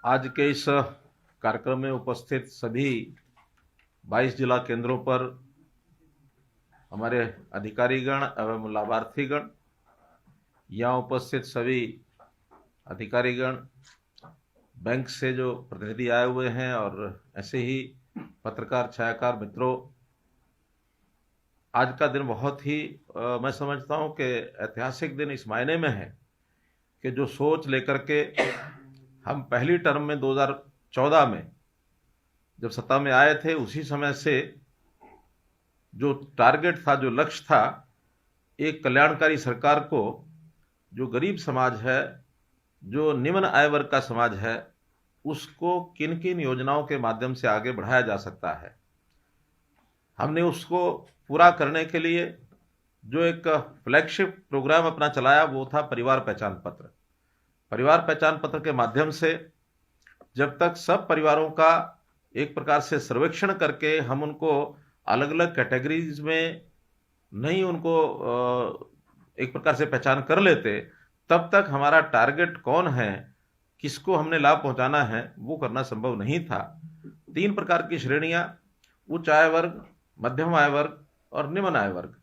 आज के इस कार्यक्रम में उपस्थित सभी 22 जिला केंद्रों पर हमारे अधिकारीगण एवं लाभार्थीगण, यहाँ उपस्थित सभी अधिकारीगण, बैंक से जो प्रतिनिधि आए हुए हैं और ऐसे ही पत्रकार छायाकार मित्रों, आज का दिन बहुत ही मैं समझता हूँ कि ऐतिहासिक दिन इस मायने में है कि जो सोच लेकर के हम पहली टर्म में 2014 में जब सत्ता में आए थे, उसी समय से जो टारगेट था, जो लक्ष्य था, एक कल्याणकारी सरकार को, जो गरीब समाज है, जो निम्न आय वर्ग का समाज है, उसको किन किन योजनाओं के माध्यम से आगे बढ़ाया जा सकता है। हमने उसको पूरा करने के लिए जो एक फ्लैगशिप प्रोग्राम अपना चलाया वो था परिवार पहचान पत्र। परिवार पहचान पत्र के माध्यम से जब तक सब परिवारों का एक प्रकार से सर्वेक्षण करके हम उनको अलग अलग कैटेगरीज में नहीं उनको एक प्रकार से पहचान कर लेते, तब तक हमारा टारगेट कौन है, किसको हमने लाभ पहुंचाना है, वो करना संभव नहीं था। 3 प्रकार की श्रेणियां, उच्च आय वर्ग, मध्यम आय वर्ग और निम्न आय वर्ग,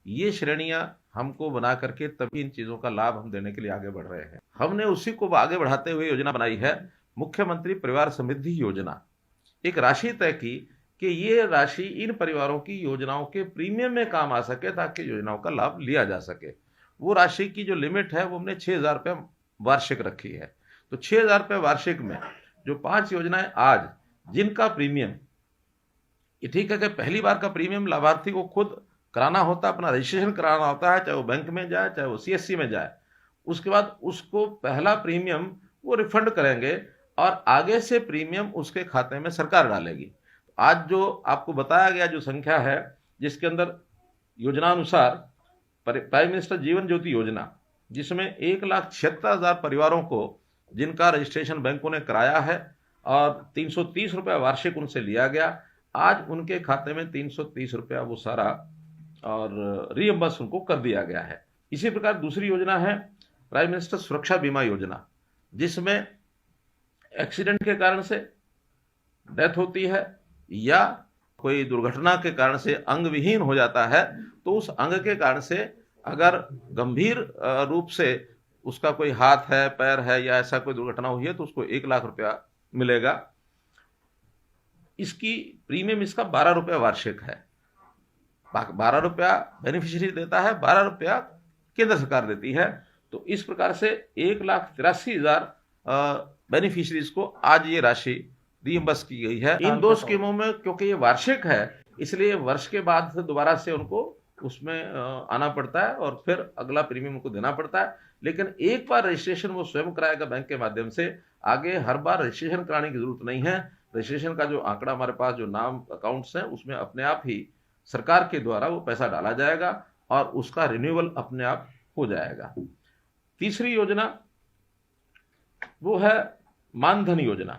ये श्रेणियां हमको बना करके तभी इन चीजों का लाभ हम देने के लिए आगे बढ़ रहे हैं। हमने उसी को आगे बढ़ाते हुए योजना बनाई है मुख्यमंत्री परिवार समृद्धि योजना। एक राशि तय की कि ये राशि इन परिवारों की योजनाओं के प्रीमियम में काम आ सके ताकि योजनाओं का लाभ लिया जा सके। वो राशि की जो लिमिट है वो हमने 6,000 रुपये वार्षिक रखी है। तो 6,000 रुपये वार्षिक में जो 5 योजनाएं आज जिनका प्रीमियम, ये ठीक है कि पहली बार का प्रीमियम लाभार्थी को खुद कराना होता है, अपना रजिस्ट्रेशन कराना होता है, चाहे वो बैंक में जाए चाहे वो सीएससी में जाए। उसके बाद उसको पहला प्रीमियम वो रिफंड करेंगे और आगे से प्रीमियम उसके खाते में सरकार डालेगी। आज जो आपको बताया गया जो संख्या है, जिसके अंदर योजनानुसार प्राइम मिनिस्टर जीवन ज्योति योजना, जिसमें 1,76,000 परिवारों को जिनका रजिस्ट्रेशन बैंकों ने कराया है और 330 रुपया वार्षिक उनसे लिया गया, आज उनके खाते में 330 रुपया वो सारा और रीएम्बर्स उनको कर दिया गया है। इसी प्रकार दूसरी योजना है प्राइम मिनिस्टर सुरक्षा बीमा योजना, जिसमें एक्सीडेंट के कारण से डेथ होती है या कोई दुर्घटना के कारण से अंग विहीन हो जाता है, तो उस अंग के कारण से अगर गंभीर रूप से उसका कोई हाथ है, पैर है या ऐसा कोई दुर्घटना हुई है तो उसको 1 लाख रुपया मिलेगा। इसकी प्रीमियम इसका 12 रुपया वार्षिक है। 12 रुपया बेनिफिशियरी देता है, 12 रुपया केंद्र सरकार देती है। तो इस प्रकार से 1,83,000 बेनिफिशरीज को आज ये राशि रीइंबर्स की गई है। इन 2 स्कीमों में क्योंकि ये वार्षिक है, इसलिए वर्ष के बाद से दोबारा से उनको उसमें आना पड़ता है और फिर अगला प्रीमियम उनको देना पड़ता है। लेकिन एक बार रजिस्ट्रेशन वो स्वयं कराएगा बैंक के माध्यम से, आगे हर बार रजिस्ट्रेशन कराने की जरूरत नहीं है। रजिस्ट्रेशन का जो आंकड़ा हमारे पास जो नाम अकाउंट्स हैं, उसमें अपने आप ही सरकार के द्वारा वो पैसा डाला जाएगा और उसका रिन्यूअल अपने आप हो जाएगा। तीसरी योजना वो है मानधन योजना।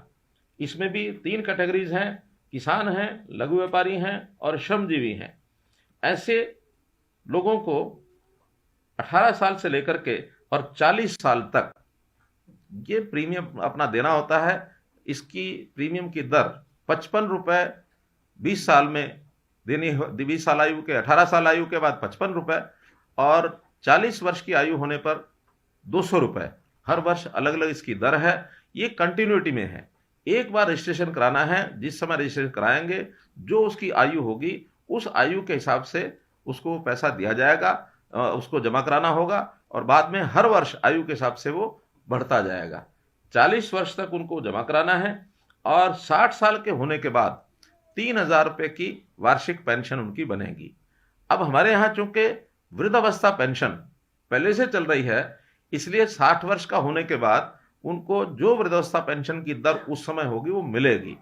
इसमें भी 3 कैटेगरीज हैं, किसान हैं, लघु व्यापारी हैं और श्रमजीवी हैं। ऐसे लोगों को 18 साल से लेकर के और 40 साल तक ये प्रीमियम अपना देना होता है। इसकी प्रीमियम की दर 55 रुपए 20 साल में देनी, 20 साल आयु के, 18 साल आयु के बाद 55 रुपए और 40 वर्ष की आयु होने पर 200 रुपए। हर वर्ष अलग अलग इसकी दर है। ये कंटिन्यूटी में है। एक बार रजिस्ट्रेशन कराना है, जिस समय रजिस्ट्रेशन कराएंगे जो उसकी आयु होगी उस आयु के हिसाब से उसको पैसा दिया जाएगा, उसको जमा कराना होगा और बाद में हर वर्ष आयु के हिसाब से वो बढ़ता जाएगा। 40 वर्ष तक उनको जमा कराना है और 60 साल के होने के बाद 3,000 रुपये की वार्षिक पेंशन उनकी बनेगी। अब हमारे यहाँ चूंकि वृद्धावस्था पेंशन पहले से चल रही है, इसलिए 60 वर्ष का होने के बाद उनको जो वृद्धावस्था पेंशन की दर उस समय होगी वो मिलेगी।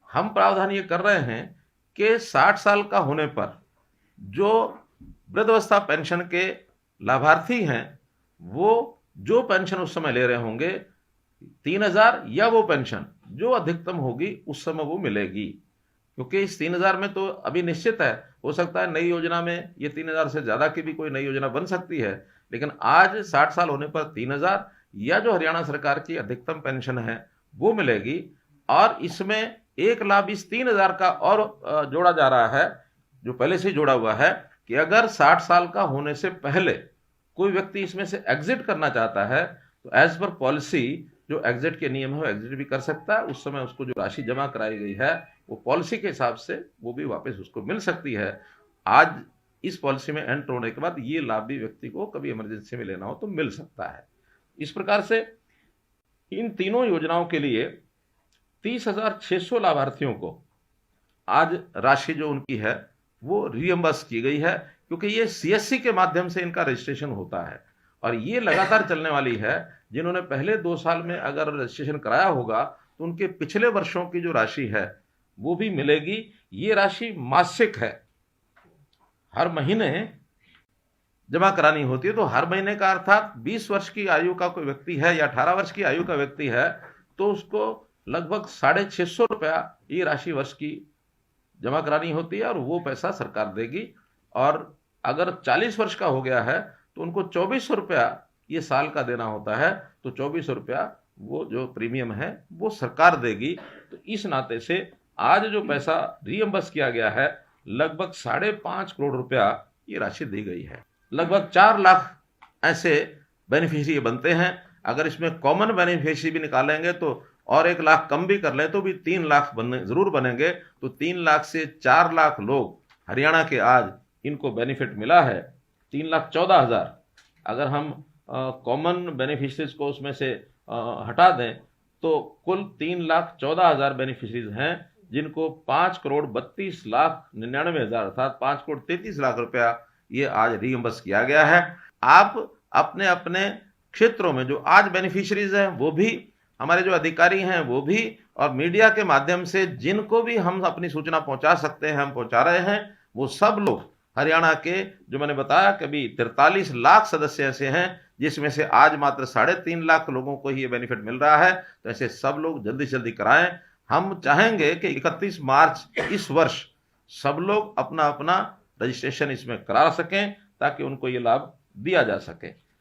हम प्रावधान ये कर रहे हैं कि 60 साल का होने पर जो वृद्धावस्था पेंशन के लाभार्थी हैं वो जो पेंशन उस समय ले रहे होंगे 3,000 या वो पेंशन जो अधिकतम होगी उस समय वो मिलेगी। क्योंकि इस 3,000 में तो अभी निश्चित है, हो सकता है नई योजना में ये 3,000 से ज्यादा की भी कोई नई योजना बन सकती है, लेकिन आज 60 साल होने पर 3,000 या जो हरियाणा सरकार की अधिकतम पेंशन है वो मिलेगी। और इसमें एक लाभ इस 3,000 का और जोड़ा जा रहा है, जो पहले से जोड़ा हुआ है, कि अगर 60 साल का होने से पहले कोई व्यक्ति इसमें से एग्जिट करना चाहता है तो एज पर पॉलिसी जो एग्जिट के नियम है वो एग्जिट भी कर सकता है। उस समय उसको जो राशि जमा कराई गई है वो पॉलिसी के हिसाब से वो भी वापस उसको मिल सकती है। आज इस पॉलिसी में एंटर होने के बाद ये लाभ भी व्यक्ति को कभी इमरजेंसी में लेना हो तो मिल सकता है। इस प्रकार से इन तीनों योजनाओं के लिए 30,600 लाभार्थियों को आज राशि जो उनकी है वो रियम्बर्स की गई है, क्योंकि ये सीएससी के माध्यम से इनका रजिस्ट्रेशन होता है और ये लगातार चलने वाली है। जिन्होंने पहले 2 साल में अगर रजिस्ट्रेशन कराया होगा तो उनके पिछले वर्षों की जो राशि है वो भी मिलेगी। ये राशि मासिक है, हर महीने जमा करानी होती है। तो हर महीने का अर्थात 20 वर्ष की आयु का कोई व्यक्ति है या 18 वर्ष की आयु का व्यक्ति है तो उसको लगभग 650 रुपया ये राशि वर्ष की जमा करानी होती है और वो पैसा सरकार देगी। और अगर 40 वर्ष का हो गया है तो उनको 2400 रुपया ये साल का देना होता है। तो 2400 रुपया वो जो प्रीमियम है वो सरकार देगी। तो इस नाते से आज जो पैसा रियम्बर्स किया गया है लगभग 5.5 करोड़ रुपया ये राशि दी गई है। लगभग 4 लाख ऐसे बेनिफिशियरी बनते हैं। अगर इसमें कॉमन बेनिफिशियरी भी निकालेंगे तो और 1 लाख कम भी कर लें तो भी 3 लाख जरूर बनेंगे। तो 3 लाख से 4 लाख लोग हरियाणा के आज इनको बेनिफिट मिला है। 3,14,000 अगर हम कॉमन बेनिफिशरीज को उसमें से हटा दें तो कुल 3,14,000 बेनिफिशरीज हैं जिनको 5,32,99,000 अर्थात 5,33,00,000 रुपया ये आज रियम्बर्स किया गया है। आप अपने अपने क्षेत्रों में जो आज बेनिफिशरीज हैं वो भी, हमारे जो अधिकारी हैं वो भी, और मीडिया के माध्यम से जिनको भी हम अपनी सूचना पहुंचा सकते हैं हम पहुंचा रहे हैं। वो सब लोग हरियाणा के जो मैंने बताया कभी 43 लाख सदस्य ऐसे हैं जिसमें से आज मात्र 3.5 लाख लोगों को ही ये बेनिफिट मिल रहा है। तो ऐसे सब लोग जल्दी से जल्दी कराएं। हम चाहेंगे कि 31 मार्च इस वर्ष सब लोग अपना अपना रजिस्ट्रेशन इसमें करा सकें ताकि उनको ये लाभ दिया जा सके।